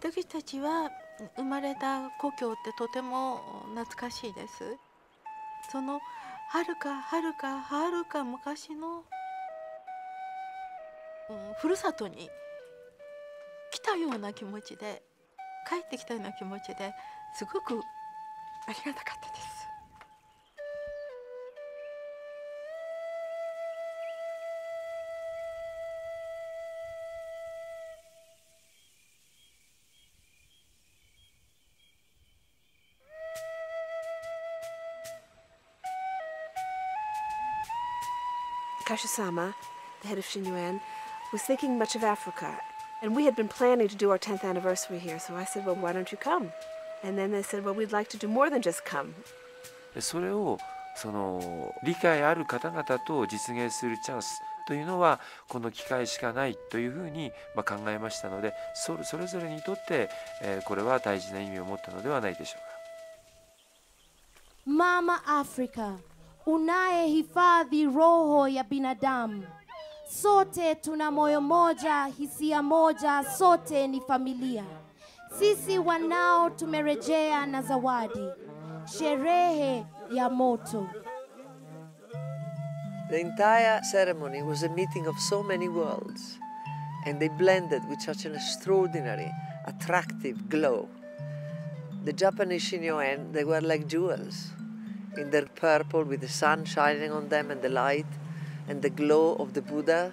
私たちは生まれた故郷ってとても懐かしいです。そのはるかはるかはるか昔の、ふるさとに来たような気持ちで、帰ってきたような気持ちですごくありがたかったです。Kashisama, the head of Shinnyo, was thinking much of Africa. And we had been planning to do our 10th anniversary here, so I said, well, why don't you come? And then they said, well, we'd like to do more than just come. それを理解ある方々と実現するチャンスというのはこの機会しかないというふうに考えましたので、それぞれにとってこれは大事な意味を持ったのではないでしょうか。Mama Africa, unayehifadhi roho ya binadamu. Sote tuna moyo moja, hisia moja, sote ni familia. Sisi wanao tumerejea na zawadi. Sherehe ya moto. The entire ceremony was a meeting of so many worlds, and they blended with such an extraordinary, attractive glow. The Japanese Shinnyo, they were like jewels, in their purple with the sun shining on them and the light and the glow of the Buddha.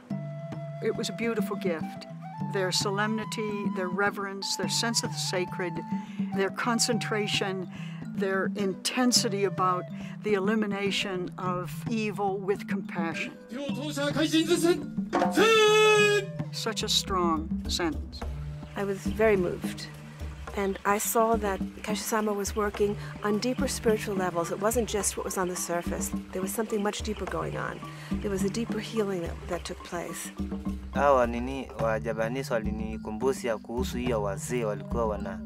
It was a beautiful gift. Their solemnity, their reverence, their sense of the sacred, their concentration, their intensity about the elimination of evil with compassion. Such a strong sentence. I was very moved. And I saw that Kashisama was working on deeper spiritual levels. It wasn't just what was on the surface. There was something much deeper going on. There was a deeper healing that took place. Hawa wa Japanese walinikumbusha kuhusu hiyo wazee walikuwa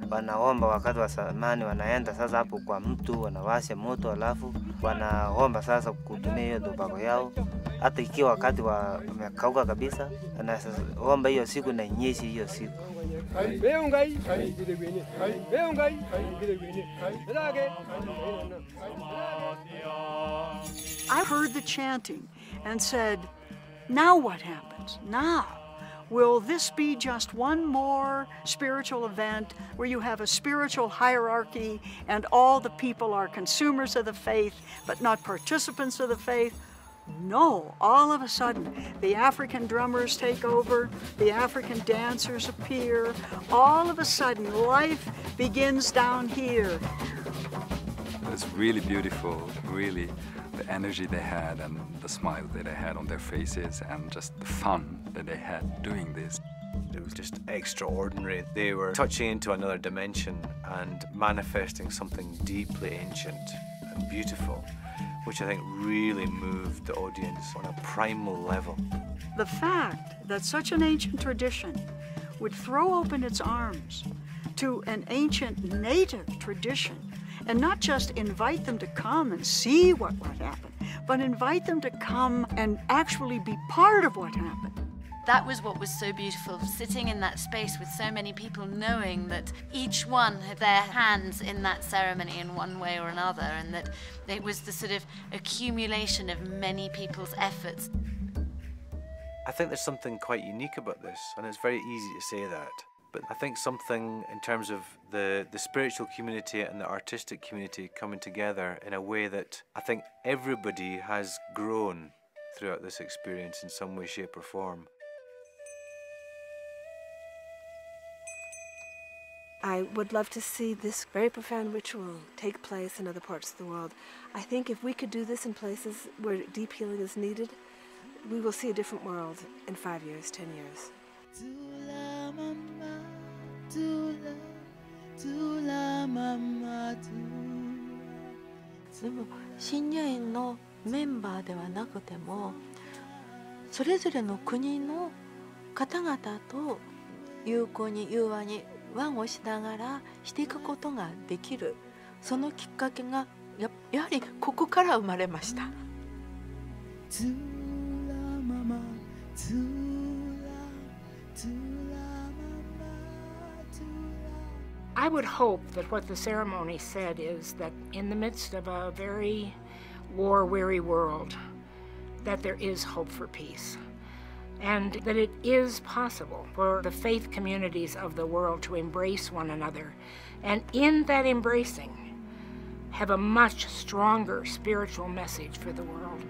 wanaomba wakati wa zamani, wanaenda sasa hapo kwa mtu wanawasha moto alafu wanaomba sasa kutumia hiyo tobacco yao, hata ikiwa wakati wamekauka kabisa, anaomba hiyo siku na inyeshe hiyo siku. I heard the chanting and said, now what happens? Now, will this be just one more spiritual event where you have a spiritual hierarchy and all the people are consumers of the faith but not participants of the faith? No, all of a sudden, the African drummers take over, the African dancers appear. All of a sudden, life begins down here. It's really beautiful, really, the energy they had and the smile that they had on their faces and just the fun that they had doing this. It was just extraordinary. They were touching into another dimension and manifesting something deeply ancient and beautiful, which I think really moved the audience on a primal level. The fact that such an ancient tradition would throw open its arms to an ancient native tradition and not just invite them to come and see what happened, but invite them to come and actually be part of what happened. That was what was so beautiful, sitting in that space with so many people, knowing that each one had their hands in that ceremony in one way or another, and that it was the sort of accumulation of many people's efforts. I think there's something quite unique about this, and it's very easy to say that. But I think something in terms of the spiritual community and the artistic community coming together in a way that I think everybody has grown throughout this experience in some way, shape or form. I would love to see this very profound ritual take place in other parts of the world. I think if we could do this in places where deep healing is needed, we will see a different world in 5 years, 10 years. でも信者園のメンバーではなくても、それぞれの国の方々と友好に融和に和をしながらしていくことができる、そのきっかけがやはりここから生まれました。I would hope that what the ceremony said is that in the midst of a very war-weary world, that there is hope for peace, and that it is possible for the faith communities of the world to embrace one another, and in that embracing, have a much stronger spiritual message for the world.